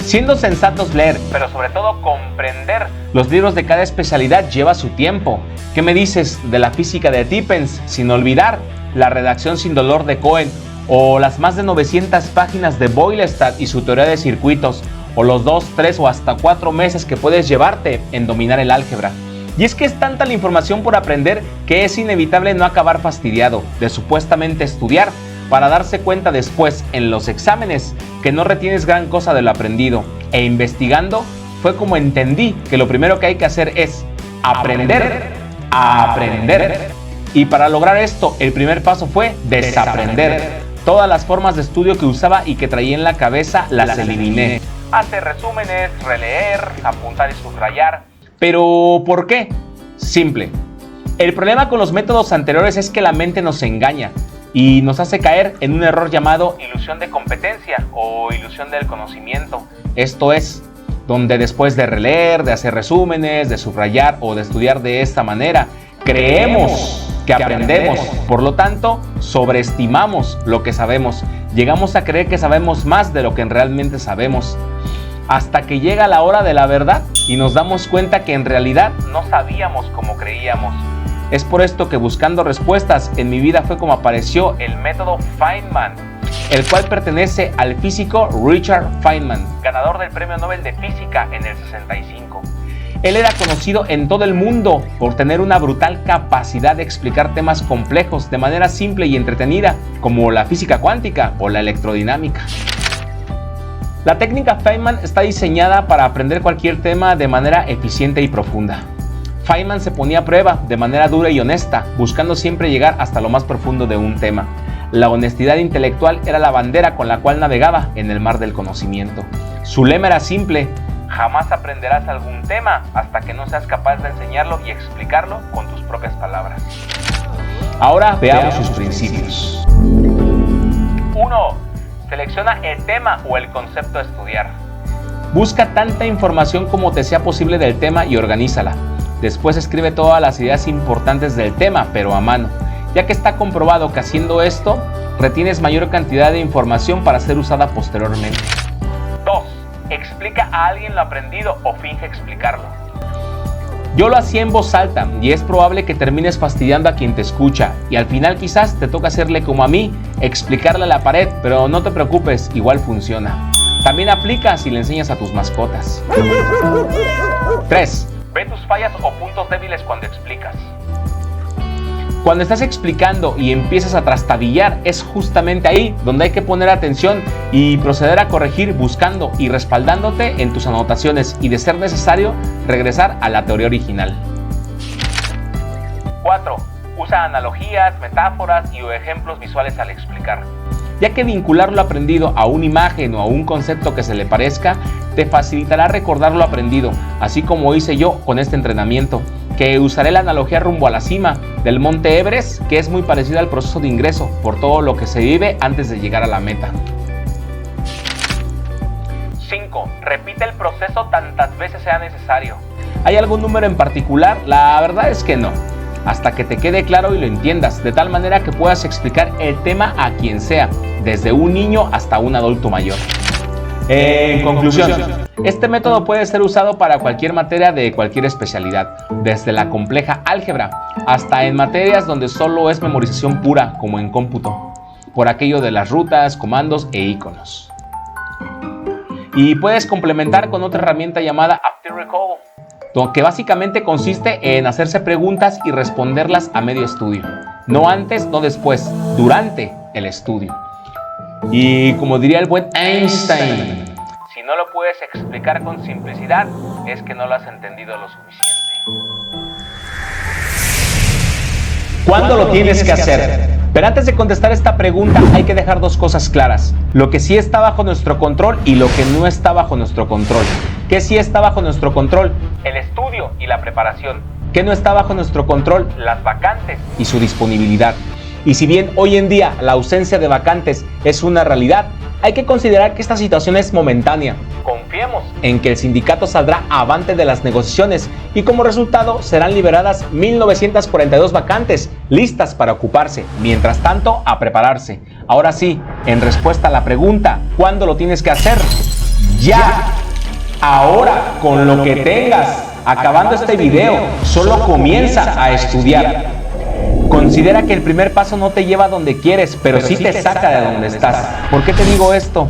Siendo sensatos, leer, pero sobre todo comprender los libros de cada especialidad lleva su tiempo. ¿Qué me dices de la física de Tippens? Sin olvidar la redacción sin dolor de Cohen, o las más de 900 páginas de Boylestad y su teoría de circuitos, o los 2, 3 o hasta 4 meses que puedes llevarte en dominar el álgebra. Y es que es tanta la información por aprender que es inevitable no acabar fastidiado de supuestamente estudiar, para darse cuenta después en los exámenes que no retienes gran cosa de lo aprendido. E investigando fue como entendí que lo primero que hay que hacer es aprender a aprender. Y para lograr esto, el primer paso fue desaprender. Todas las formas de estudio que usaba y que traía en la cabeza las eliminé. Hacer resúmenes, releer, apuntar y subrayar. ¿Pero por qué? Simple. El problema con los métodos anteriores es que la mente nos engaña y nos hace caer en un error llamado ilusión de competencia o ilusión del conocimiento. Esto es, donde después de releer, de hacer resúmenes, de subrayar o de estudiar de esta manera, creemos que aprendemos. Por lo tanto, sobreestimamos lo que sabemos. Llegamos a creer que sabemos más de lo que realmente sabemos. Hasta que llega la hora de la verdad y nos damos cuenta que en realidad no sabíamos como creíamos. Es por esto que buscando respuestas en mi vida fue como apareció el método Feynman, el cual pertenece al físico Richard Feynman, ganador del Premio Nobel de Física en el 65. Él era conocido en todo el mundo por tener una brutal capacidad de explicar temas complejos de manera simple y entretenida, como la física cuántica o la electrodinámica. La técnica Feynman está diseñada para aprender cualquier tema de manera eficiente y profunda. Feynman se ponía a prueba de manera dura y honesta, buscando siempre llegar hasta lo más profundo de un tema. La honestidad intelectual era la bandera con la cual navegaba en el mar del conocimiento. Su lema era simple: jamás aprenderás algún tema hasta que no seas capaz de enseñarlo y explicarlo con tus propias palabras. Ahora veamos sus principios. 1. Selecciona el tema o el concepto a estudiar. Busca tanta información como te sea posible del tema y organízala. Después escribe todas las ideas importantes del tema, pero a mano, ya que está comprobado que haciendo esto, retienes mayor cantidad de información para ser usada posteriormente. 2. Explica a alguien lo aprendido o finge explicarlo. Yo lo hacía en voz alta y es probable que termines fastidiando a quien te escucha y al final quizás te toca hacerle como a mí, explicarle a la pared, pero no te preocupes, igual funciona. También aplica si le enseñas a tus mascotas. 3. Ve tus fallas o puntos débiles cuando explicas. Cuando estás explicando y empiezas a trastabillar, es justamente ahí donde hay que poner atención y proceder a corregir buscando y respaldándote en tus anotaciones y, de ser necesario, regresar a la teoría original. 4. Usa analogías, metáforas y o ejemplos visuales al explicar, ya que vincular lo aprendido a una imagen o a un concepto que se le parezca te facilitará recordar lo aprendido, así como hice yo con este entrenamiento, que usaré la analogía rumbo a la cima del Monte Everest, que es muy parecido al proceso de ingreso por todo lo que se vive antes de llegar a la meta. 5. Repite el proceso tantas veces sea necesario. ¿Hay algún número en particular? La verdad es que no, hasta que te quede claro y lo entiendas, de tal manera que puedas explicar el tema a quien sea, desde un niño hasta un adulto mayor. En conclusión, este método puede ser usado para cualquier materia de cualquier especialidad, desde la compleja álgebra hasta en materias donde solo es memorización pura, como en cómputo, por aquello de las rutas, comandos e iconos. Y puedes complementar con otra herramienta llamada After Recall, que básicamente consiste en hacerse preguntas y responderlas a medio estudio. No antes, no después, durante el estudio. Y como diría el buen Einstein, si no lo puedes explicar con simplicidad, es que no lo has entendido lo suficiente. ¿Cuándo lo tienes que hacer? Pero antes de contestar esta pregunta hay que dejar dos cosas claras: lo que sí está bajo nuestro control y lo que no está bajo nuestro control. ¿Qué sí está bajo nuestro control? El estudio y la preparación. ¿Qué no está bajo nuestro control? Las vacantes y su disponibilidad. Y si bien hoy en día la ausencia de vacantes es una realidad, hay que considerar que esta situación es momentánea. Confiemos en que el sindicato saldrá avante de las negociaciones y como resultado serán liberadas 1942 vacantes listas para ocuparse. Mientras tanto, a prepararse. Ahora sí, en respuesta a la pregunta, ¿cuándo lo tienes que hacer? ¡Ya! Ahora, con lo que tengas. Acabando este video, solo comienza a estudiar. Considera que el primer paso no te lleva a donde quieres, pero sí te saca de donde estás. ¿Por qué te digo esto?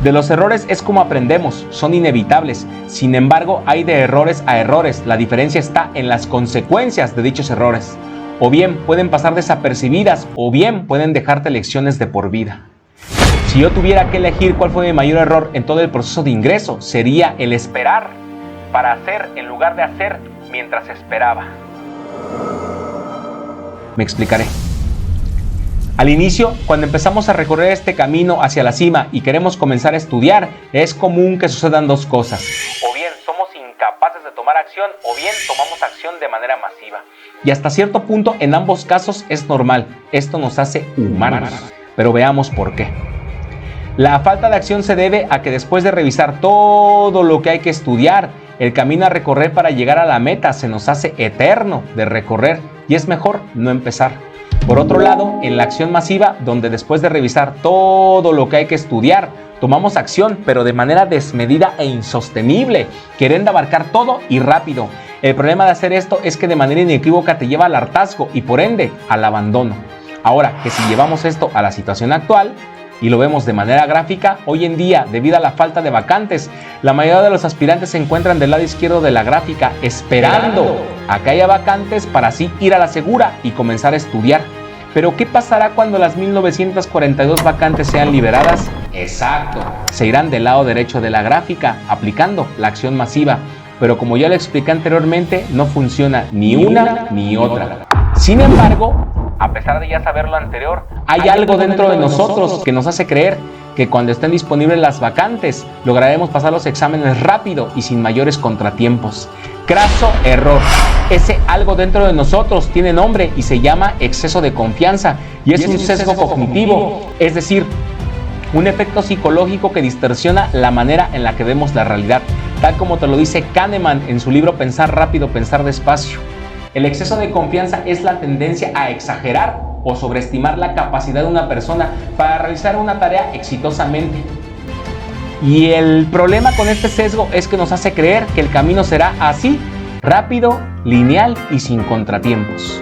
De los errores es como aprendemos, son inevitables. Sin embargo, hay de errores a errores. La diferencia está en las consecuencias de dichos errores. O bien pueden pasar desapercibidas, o bien pueden dejarte lecciones de por vida. Si yo tuviera que elegir cuál fue mi mayor error en todo el proceso de ingreso, sería el esperar para hacer en lugar de hacer mientras esperaba. Me explicaré. Al inicio, cuando empezamos a recorrer este camino hacia la cima y queremos comenzar a estudiar, es común que sucedan dos cosas. O bien somos incapaces de tomar acción, o bien tomamos acción de manera masiva. Y hasta cierto punto, en ambos casos es normal. Esto nos hace humanos. Pero veamos por qué. La falta de acción se debe a que después de revisar todo lo que hay que estudiar, el camino a recorrer para llegar a la meta se nos hace eterno de recorrer y es mejor no empezar. Por otro lado, en la acción masiva, donde después de revisar todo lo que hay que estudiar, tomamos acción, pero de manera desmedida e insostenible, queriendo abarcar todo y rápido. El problema de hacer esto es que de manera inequívoca te lleva al hartazgo y por ende al abandono. Ahora que si llevamos esto a la situación actual, y lo vemos de manera gráfica, hoy en día, debido a la falta de vacantes, la mayoría de los aspirantes se encuentran del lado izquierdo de la gráfica, esperando a que haya vacantes para así ir a la segura y comenzar a estudiar. Pero ¿qué pasará cuando las 1942 vacantes sean liberadas? Exacto, se irán del lado derecho de la gráfica, aplicando la acción masiva. Pero como ya lo expliqué anteriormente, no funciona ni una ni otra. Sin embargo, a pesar de ya saber lo anterior, hay algo dentro de nosotros que nos hace creer que cuando estén disponibles las vacantes, lograremos pasar los exámenes rápido y sin mayores contratiempos. Craso error. Ese algo dentro de nosotros tiene nombre y se llama exceso de confianza y es un sesgo cognitivo, es decir, un efecto psicológico que distorsiona la manera en la que vemos la realidad, tal como te lo dice Kahneman en su libro Pensar rápido, pensar despacio. El exceso de confianza es la tendencia a exagerar o sobreestimar la capacidad de una persona para realizar una tarea exitosamente. Y el problema con este sesgo es que nos hace creer que el camino será así, rápido, lineal y sin contratiempos.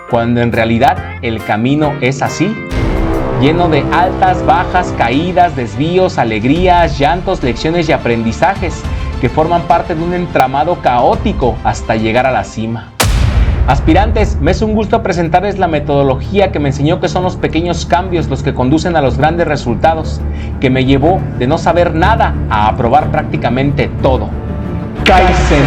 Cuando en realidad el camino es así, lleno de altas, bajas, caídas, desvíos, alegrías, llantos, lecciones y aprendizajes que forman parte de un entramado caótico hasta llegar a la cima. Aspirantes, me es un gusto presentarles la metodología que me enseñó que son los pequeños cambios los que conducen a los grandes resultados, que me llevó de no saber nada a aprobar prácticamente todo. Kaizen.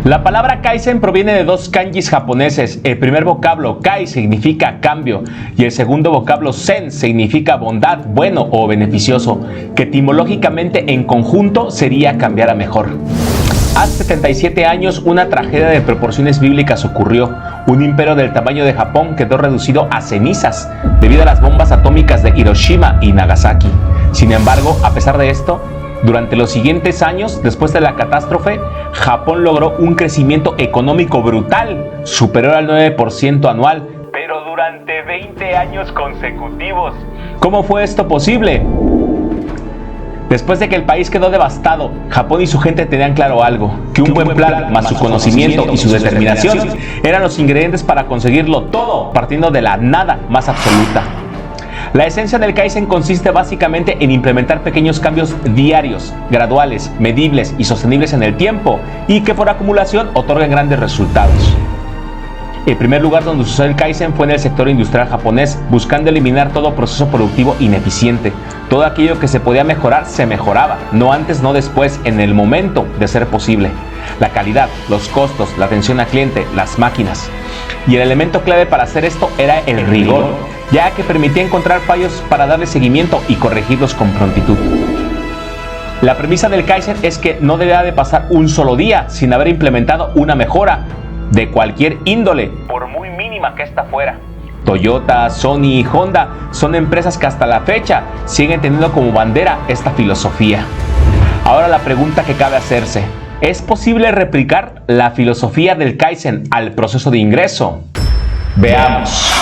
La palabra Kaizen proviene de dos kanjis japoneses. El primer vocablo, Kai, significa cambio, y el segundo vocablo, Zen, significa bondad, bueno o beneficioso, que etimológicamente en conjunto sería cambiar a mejor. Hace 77 años una tragedia de proporciones bíblicas ocurrió. Un imperio del tamaño de Japón quedó reducido a cenizas debido a las bombas atómicas de Hiroshima y Nagasaki. Sin embargo, a pesar de esto, durante los siguientes años, después de la catástrofe, Japón logró un crecimiento económico brutal, superior al 9% anual, pero durante 20 años consecutivos. ¿Cómo fue esto posible? Después de que el país quedó devastado, Japón y su gente tenían claro algo, que un buen plan, más su conocimiento y su determinación, eran los ingredientes para conseguirlo todo, partiendo de la nada más absoluta. La esencia del Kaizen consiste básicamente en implementar pequeños cambios diarios, graduales, medibles y sostenibles en el tiempo, y que por acumulación otorguen grandes resultados. El primer lugar donde se usó el Kaizen fue en el sector industrial japonés, buscando eliminar todo proceso productivo ineficiente. Todo aquello que se podía mejorar, se mejoraba, no antes, no después, en el momento de ser posible. La calidad, los costos, la atención al cliente, las máquinas. Y el elemento clave para hacer esto era el rigor, ya que permitía encontrar fallos para darle seguimiento y corregirlos con prontitud. La premisa del Kaizen es que no deberá de pasar un solo día sin haber implementado una mejora de cualquier índole, por muy mínima que ésta fuera. Toyota, Sony y Honda son empresas que hasta la fecha siguen teniendo como bandera esta filosofía. Ahora la pregunta que cabe hacerse: ¿es posible replicar la filosofía del Kaizen al proceso de ingreso? Veamos.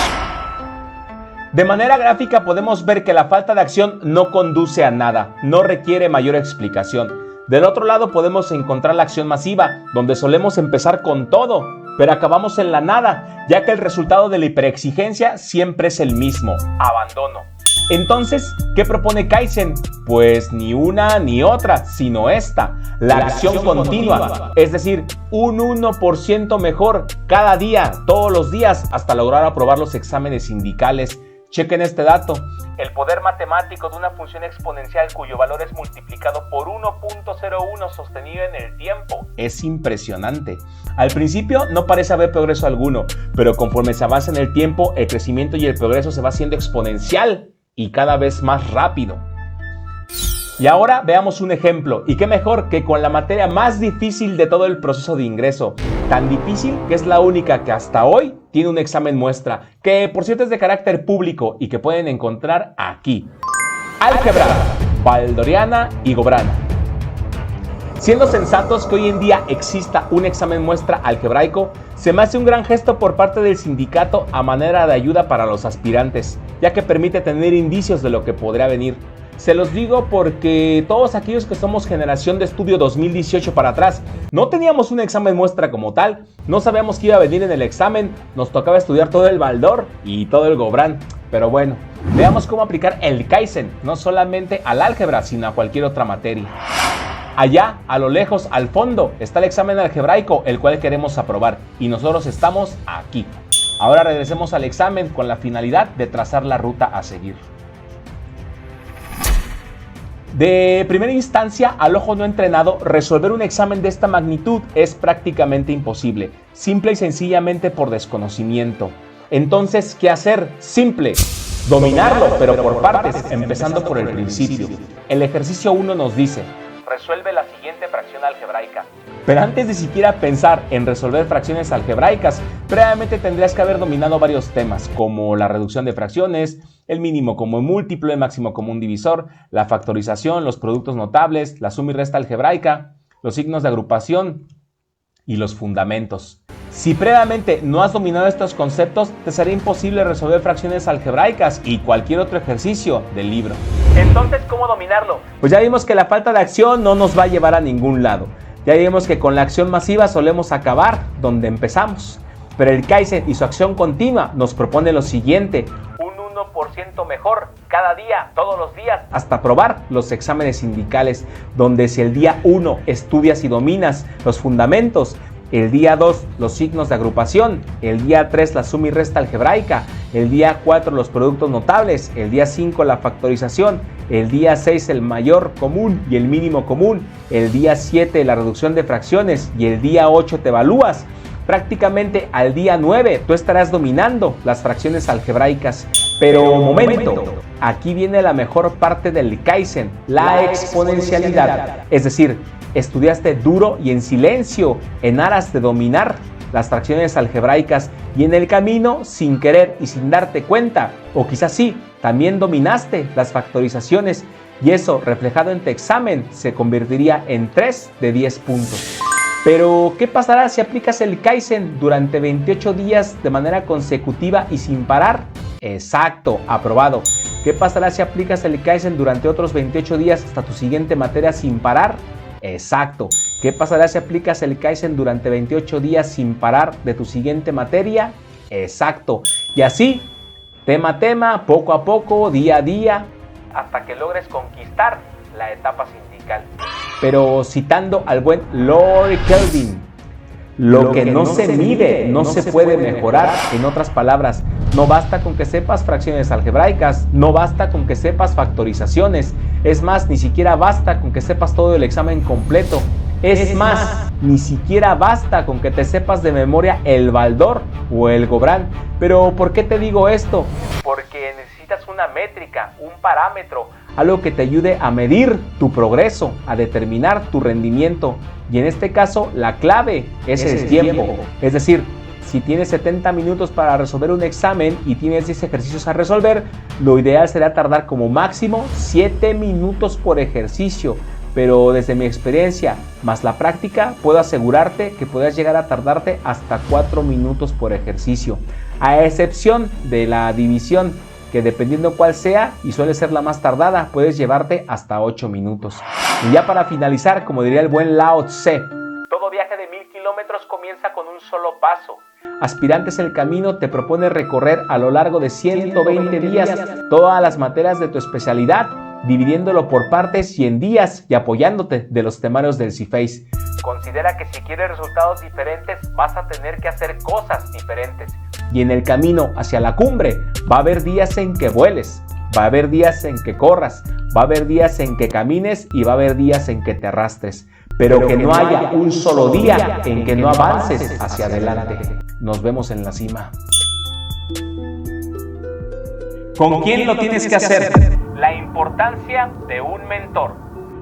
De manera gráfica podemos ver que la falta de acción no conduce a nada, no requiere mayor explicación. Del otro lado podemos encontrar la acción masiva, donde solemos empezar con todo, pero acabamos en la nada, ya que el resultado de la hiperexigencia siempre es el mismo: abandono. Entonces, ¿qué propone Kaizen? Pues ni una ni otra, sino esta, la acción continua, es decir, un 1% mejor cada día, todos los días, hasta lograr aprobar los exámenes sindicales. Chequen este dato: el poder matemático de una función exponencial cuyo valor es multiplicado por 1.01 sostenido en el tiempo. Es impresionante. Al principio no parece haber progreso alguno, pero conforme se avanza en el tiempo, el crecimiento y el progreso se va haciendo exponencial y cada vez más rápido. Y ahora veamos un ejemplo, y qué mejor que con la materia más difícil de todo el proceso de ingreso, tan difícil que es la única que hasta hoy tiene un examen muestra, que por cierto es de carácter público y que pueden encontrar aquí: álgebra, baldoriana y gobrana. Siendo sensatos que hoy en día exista un examen muestra algebraico, se me hace un gran gesto por parte del sindicato a manera de ayuda para los aspirantes, ya que permite tener indicios de lo que podría venir. Se los digo porque todos aquellos que somos generación de estudio 2018 para atrás, no teníamos un examen muestra como tal, no sabíamos qué iba a venir en el examen, nos tocaba estudiar todo el baldor y todo el gobran. Pero bueno, veamos cómo aplicar el Kaizen, no solamente al álgebra, sino a cualquier otra materia. Allá, a lo lejos, al fondo, está el examen algebraico, el cual queremos aprobar, y nosotros estamos aquí. Ahora regresemos al examen con la finalidad de trazar la ruta a seguir. De primera instancia, al ojo no entrenado, resolver un examen de esta magnitud es prácticamente imposible, simple y sencillamente por desconocimiento. Entonces, ¿qué hacer? Simple: dominarlo, pero por partes, empezando por el principio. El ejercicio 1 nos dice: resuelve la siguiente fracción algebraica. Pero antes de siquiera pensar en resolver fracciones algebraicas, previamente tendrías que haber dominado varios temas, como la reducción de fracciones, el mínimo común múltiplo, el máximo común divisor, la factorización, los productos notables, la suma y resta algebraica, los signos de agrupación y los fundamentos. Si previamente no has dominado estos conceptos, te será imposible resolver fracciones algebraicas y cualquier otro ejercicio del libro. Entonces, ¿cómo dominarlo? Pues ya vimos que la falta de acción no nos va a llevar a ningún lado. Ya vimos que con la acción masiva solemos acabar donde empezamos. Pero el Kaizen y su acción continua nos propone lo siguiente: un 1% mejor cada día, todos los días, hasta aprobar los exámenes sindicales, donde si el día 1 estudias y dominas los fundamentos, El día 2, los signos de agrupación. El día 3, la suma y resta algebraica. El día 4, los productos notables. El día 5, la factorización. El día 6, el mayor común y el mínimo común. El día 7, la reducción de fracciones. Y el día 8, te evalúas. Prácticamente al día 9 tú estarás dominando las fracciones algebraicas. Pero momento, aquí viene la mejor parte del Kaizen, la exponencialidad. Es decir, estudiaste duro y en silencio en aras de dominar las fracciones algebraicas y en el camino, sin querer y sin darte cuenta, o quizás sí, también dominaste las factorizaciones y eso reflejado en tu examen se convertiría en 3 de 10 puntos. Pero, ¿qué pasará si aplicas el Kaizen durante 28 días de manera consecutiva y sin parar? Exacto, aprobado. ¿Qué pasará si aplicas el Kaizen durante otros 28 días hasta tu siguiente materia sin parar? Exacto. ¿Qué pasará si aplicas el Kaizen durante 28 días sin parar de tu siguiente materia? Exacto. Y así, tema a tema, poco a poco, día a día, hasta que logres conquistar la etapa sindical. Pero citando al buen Lord Kelvin, lo que no se mide no se puede mejorar. En otras palabras, no basta con que sepas fracciones algebraicas, no basta con que sepas factorizaciones, es más, ni siquiera basta con que sepas todo el examen completo, es más, ni siquiera basta con que te sepas de memoria el Baldor o el Gobran. Pero ¿por qué te digo esto? Porque necesitas una métrica, un parámetro, algo que te ayude a medir tu progreso, a determinar tu rendimiento. Y en este caso, la clave es el tiempo. Es decir, si tienes 70 minutos para resolver un examen y tienes 10 ejercicios a resolver, lo ideal será tardar como máximo 7 minutos por ejercicio. Pero desde mi experiencia más la práctica, puedo asegurarte que podrás llegar a tardarte hasta 4 minutos por ejercicio. A excepción de la división, que dependiendo cuál sea, y suele ser la más tardada, puedes llevarte hasta 8 minutos. Y ya para finalizar, como diría el buen Lao Tse, todo viaje de 1000 kilómetros comienza con un solo paso. Aspirantes el Camino te propone recorrer a lo largo de 120 días todas las materias de tu especialidad, dividiéndolo por partes y en días y apoyándote de los temarios del CIFEIS. Considera que si quieres resultados diferentes, vas a tener que hacer cosas diferentes. Y en el camino hacia la cumbre va a haber días en que vueles, va a haber días en que corras, va a haber días en que camines y va a haber días en que te arrastres. Pero que no haya un solo día en que no avances hacia adelante. Nos vemos en la cima. ¿Con quién lo tienes que hacer? La importancia de un mentor.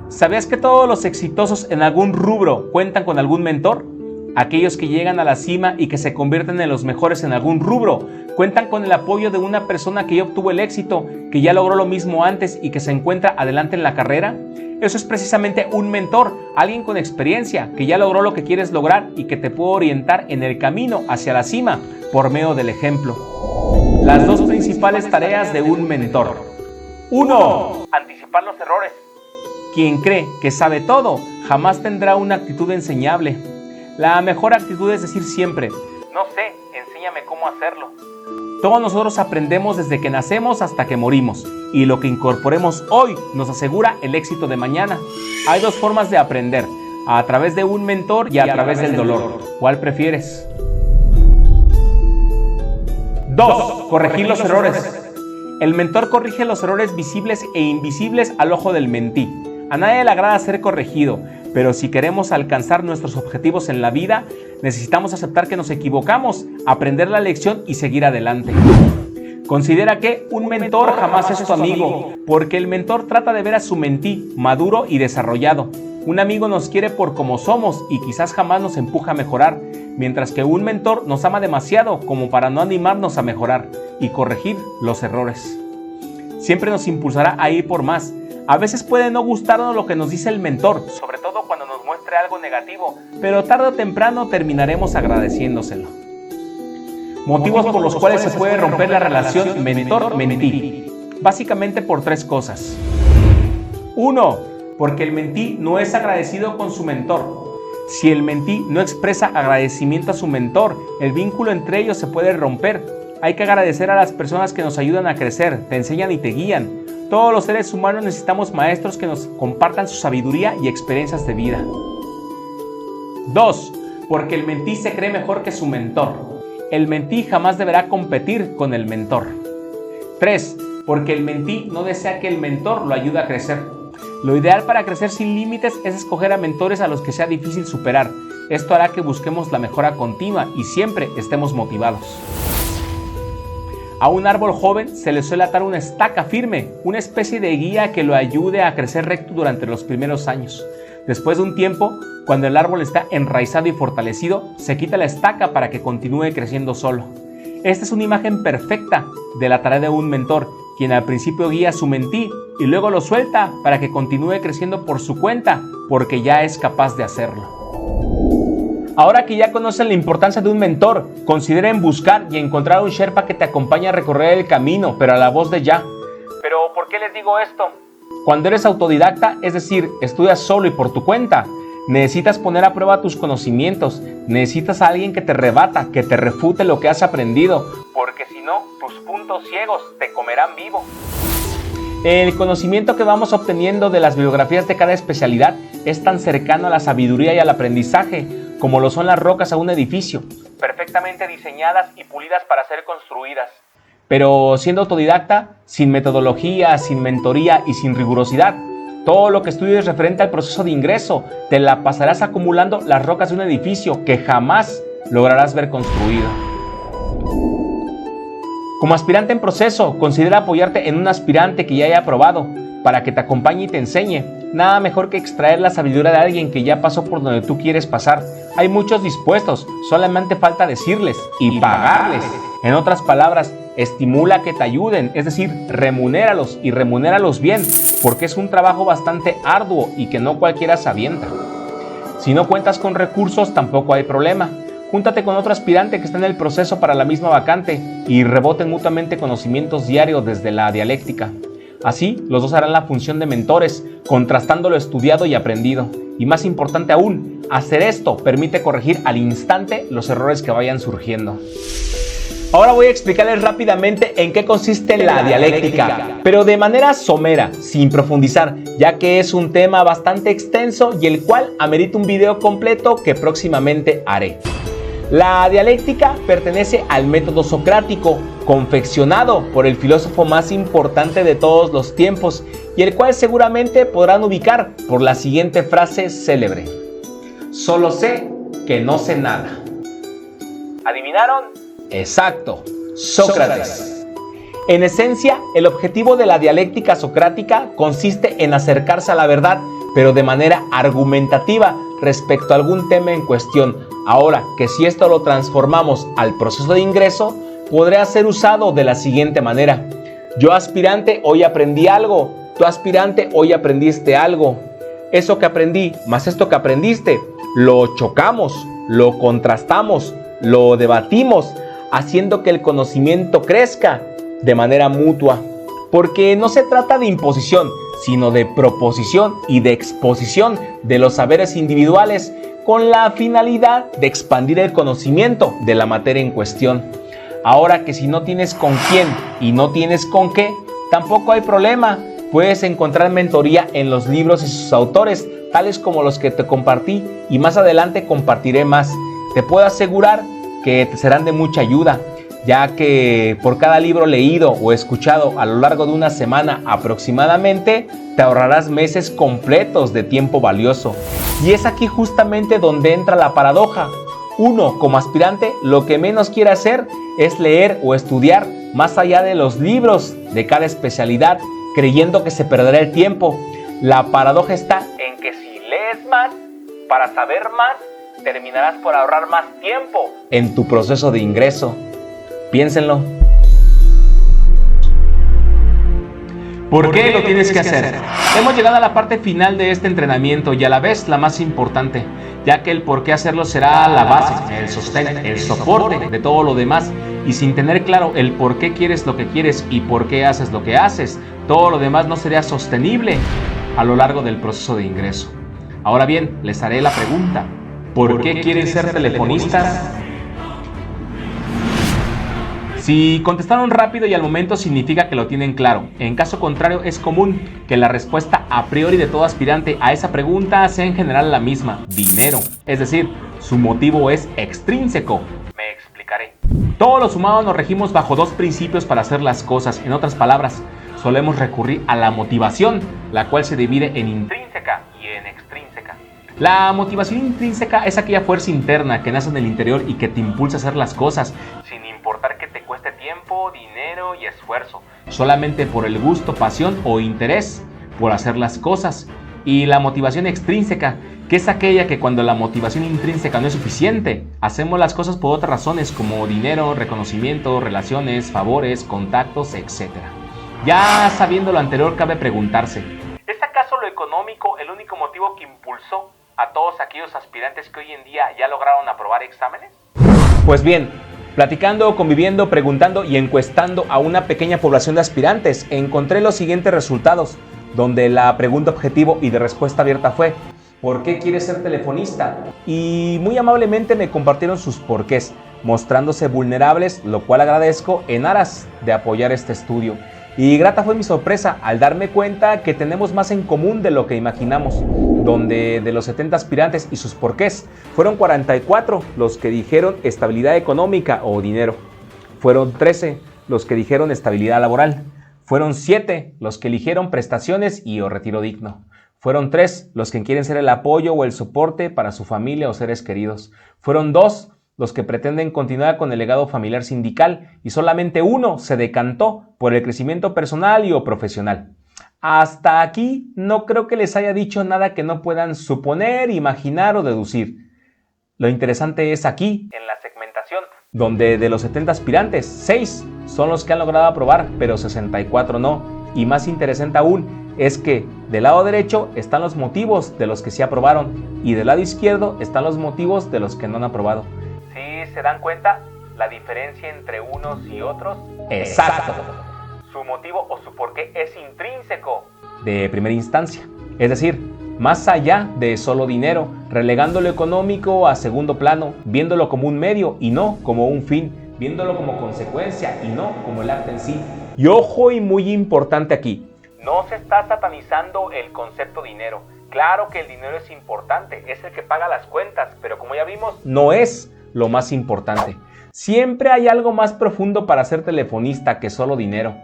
¿Sabías que todos los exitosos en algún rubro cuentan con algún mentor? Aquellos que llegan a la cima y que se convierten en los mejores en algún rubro, cuentan con el apoyo de una persona que ya obtuvo el éxito, que ya logró lo mismo antes y que se encuentra adelante en la carrera. Eso es precisamente un mentor, alguien con experiencia, que ya logró lo que quieres lograr y que te puede orientar en el camino hacia la cima por medio del ejemplo. Las dos principales tareas de un mentor. 1. Anticipar los errores. Quien cree que sabe todo, jamás tendrá una actitud enseñable. La mejor actitud es decir siempre, no sé, enséñame cómo hacerlo. Todos nosotros aprendemos desde que nacemos hasta que morimos, y lo que incorporemos hoy nos asegura el éxito de mañana. Hay dos formas de aprender, a través de un mentor y a través del dolor. ¿Cuál prefieres? 2. Corregir los errores. El mentor corrige los errores visibles e invisibles al ojo del mentí. A nadie le agrada ser corregido, pero si queremos alcanzar nuestros objetivos en la vida, necesitamos aceptar que nos equivocamos, aprender la lección y seguir adelante. Considera que un mentor jamás es tu amigo, porque el mentor trata de ver a su mentí maduro y desarrollado. Un amigo nos quiere por como somos y quizás jamás nos empuja a mejorar, mientras que un mentor nos ama demasiado como para no animarnos a mejorar y corregir los errores. Siempre nos impulsará a ir por más. A veces puede no gustarnos lo que nos dice el mentor, sobre todo cuando nos muestre algo negativo, pero tarde o temprano terminaremos agradeciéndoselo. Motivos por los cuales se puede romper la relación mentor-mentí. Básicamente por 3 cosas. 1. Porque el mentí no es agradecido con su mentor. Si el mentí no expresa agradecimiento a su mentor, el vínculo entre ellos se puede romper. Hay que agradecer a las personas que nos ayudan a crecer, te enseñan y te guían. Todos los seres humanos necesitamos maestros que nos compartan su sabiduría y experiencias de vida. 2. porque el mentí se cree mejor que su mentor. El mentí jamás deberá competir con el mentor. 3. Porque el mentí no desea que el mentor lo ayude a crecer. Lo ideal para crecer sin límites es escoger a mentores a los que sea difícil superar. Esto hará que busquemos la mejora continua y siempre estemos motivados. A un árbol joven se le suele atar una estaca firme, una especie de guía que lo ayude a crecer recto durante los primeros años. Después de un tiempo, cuando el árbol está enraizado y fortalecido, se quita la estaca para que continúe creciendo solo. Esta es una imagen perfecta de la tarea de un mentor, quien al principio guía a su mentí y luego lo suelta para que continúe creciendo por su cuenta, porque ya es capaz de hacerlo. Ahora que ya conocen la importancia de un mentor, consideren buscar y encontrar un Sherpa que te acompañe a recorrer el camino, pero a la voz de ya. ¿Pero por qué les digo esto? Cuando eres autodidacta, es decir, estudias solo y por tu cuenta, necesitas poner a prueba tus conocimientos, necesitas a alguien que te rebata, que te refute lo que has aprendido, porque si no, tus puntos ciegos te comerán vivo. El conocimiento que vamos obteniendo de las bibliografías de cada especialidad es tan cercano a la sabiduría y al aprendizaje como lo son las rocas a un edificio, perfectamente diseñadas y pulidas para ser construidas. Pero siendo autodidacta, sin metodología, sin mentoría y sin rigurosidad, todo lo que estudies referente al proceso de ingreso, te la pasarás acumulando las rocas de un edificio que jamás lograrás ver construido. Como aspirante en proceso, considera apoyarte en un aspirante que ya haya aprobado, para que te acompañe y te enseñe. Nada mejor que extraer la sabiduría de alguien que ya pasó por donde tú quieres pasar. Hay muchos dispuestos, solamente falta decirles y pagarles. En otras palabras, estimula que te ayuden, es decir, remunéralos y remunéralos bien, porque es un trabajo bastante arduo y que no cualquiera se avienta. Si no cuentas con recursos, tampoco hay problema. Júntate con otro aspirante que está en el proceso para la misma vacante y reboten mutuamente conocimientos diarios desde la dialéctica. Así, los dos harán la función de mentores, contrastando lo estudiado y aprendido. Y más importante aún, hacer esto permite corregir al instante los errores que vayan surgiendo. Ahora voy a explicarles rápidamente en qué consiste la dialéctica, pero de manera somera, sin profundizar, ya que es un tema bastante extenso y el cual amerita un video completo que próximamente haré. La dialéctica pertenece al método socrático, confeccionado por el filósofo más importante de todos los tiempos y el cual seguramente podrán ubicar por la siguiente frase célebre: solo sé que no sé nada. ¿Adivinaron? Exacto, Sócrates. En esencia, el objetivo de la dialéctica socrática consiste en acercarse a la verdad, pero de manera argumentativa respecto a algún tema en cuestión. Ahora que si esto lo transformamos al proceso de ingreso, podría ser usado de la siguiente manera: yo aspirante hoy aprendí algo, tú aspirante hoy aprendiste algo. Eso que aprendí más esto que aprendiste, lo chocamos, lo contrastamos, lo debatimos, haciendo que el conocimiento crezca de manera mutua. Porque no se trata de imposición, sino de proposición y de exposición de los saberes individuales con la finalidad de expandir el conocimiento de la materia en cuestión. Ahora que si no tienes con quién y no tienes con qué, tampoco hay problema. Puedes encontrar mentoría en los libros y sus autores, tales como los que te compartí y más adelante compartiré más. Te puedo asegurar que te serán de mucha ayuda, ya que por cada libro leído o escuchado a lo largo de una semana aproximadamente, te ahorrarás meses completos de tiempo valioso. Y es aquí justamente donde entra la paradoja. Uno, como aspirante, lo que menos quiere hacer es leer o estudiar más allá de los libros de cada especialidad, creyendo que se perderá el tiempo. La paradoja está en que si lees más para saber más, terminarás por ahorrar más tiempo en tu proceso de ingreso. Piénsenlo. ¿Por qué lo tienes que hacer? Hemos llegado a la parte final de este entrenamiento y a la vez la más importante, ya que el por qué hacerlo será la base, el sostén, el soporte de todo lo demás. Y sin tener claro el por qué quieres lo que quieres y por qué haces lo que haces, todo lo demás no sería sostenible a lo largo del proceso de ingreso. Ahora bien, les haré la pregunta: ¿por qué quieren ser telefonistas? Si contestaron rápido y al momento, significa que lo tienen claro. En caso contrario, es común que la respuesta a priori de todo aspirante a esa pregunta sea en general la misma: dinero. Es decir, Su motivo es extrínseco. Me explicaré. Todos los humanos nos regimos bajo dos principios para hacer las cosas. En otras palabras, solemos recurrir a la motivación, la cual se divide en intrínseca y en extrínseca. La motivación intrínseca es aquella fuerza interna que nace en el interior y que te impulsa a hacer las cosas, sin importar que te cueste tiempo, dinero y esfuerzo, solamente por el gusto, pasión o interés por hacer las cosas. Y la motivación extrínseca, que es aquella que cuando la motivación intrínseca no es suficiente, hacemos las cosas por otras razones como dinero, reconocimiento, relaciones, favores, contactos, etc. Ya sabiendo lo anterior, cabe preguntarse, ¿es acaso lo económico el único motivo que impulsó a todos aquellos aspirantes que hoy en día ya lograron aprobar exámenes? Pues bien, platicando, conviviendo, preguntando y encuestando a una pequeña población de aspirantes, encontré los siguientes resultados, donde la pregunta objetivo y de respuesta abierta fue: ¿por qué quieres ser telefonista? Y muy amablemente me compartieron sus porqués, mostrándose vulnerables, lo cual agradezco en aras de apoyar este estudio. Y grata fue mi sorpresa al darme cuenta que tenemos más en común de lo que imaginamos, donde de los 70 aspirantes y sus porqués, fueron 44 los que dijeron estabilidad económica o dinero, fueron 13 los que dijeron estabilidad laboral, fueron 7 los que eligieron prestaciones y o retiro digno, fueron 3 los que quieren ser el apoyo o el soporte para su familia o seres queridos, fueron 2 los que pretenden continuar con el legado familiar sindical y solamente 1 se decantó por el crecimiento personal y o profesional. Hasta aquí no creo que les haya dicho nada que no puedan suponer, imaginar o deducir. Lo interesante es aquí, en la segmentación, donde de los 70 aspirantes, 6 son los que han logrado aprobar, pero 64 no. Y más interesante aún es que del lado derecho están los motivos de los que sí aprobaron y del lado izquierdo están los motivos de los que no han aprobado. ¿Sí se dan cuenta la diferencia entre unos y otros? Exacto. Su motivo o su porqué es intrínseco, de primera instancia, es decir, más allá de solo dinero, relegando lo económico a segundo plano, viéndolo como un medio y no como un fin, viéndolo como consecuencia y no como el acto en sí. Y ojo, y muy importante aquí, no se está satanizando el concepto dinero. Claro que el dinero es importante, es el que paga las cuentas, pero como ya vimos, no es lo más importante. Siempre hay algo más profundo para ser telefonista que solo dinero.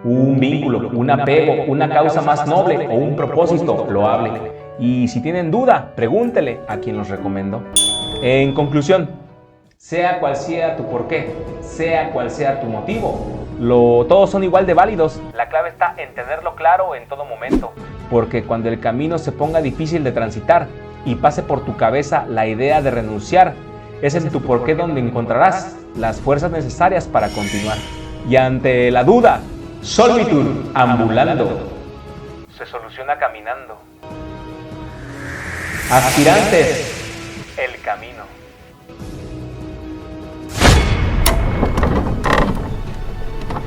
Un vínculo, un apego, una causa más noble o un propósito loable. Y si tienen duda, pregúntele a quien los recomiendo. En conclusión, sea cual sea tu porqué, sea cual sea tu motivo, todos son igual de válidos. La clave está en tenerlo claro en todo momento. Porque cuando el camino se ponga difícil de transitar y pase por tu cabeza la idea de renunciar, es en tu porqué donde encontrarás las fuerzas necesarias para continuar. Y ante la duda, Solvitur ambulando se soluciona caminando. Aspirantes, el camino.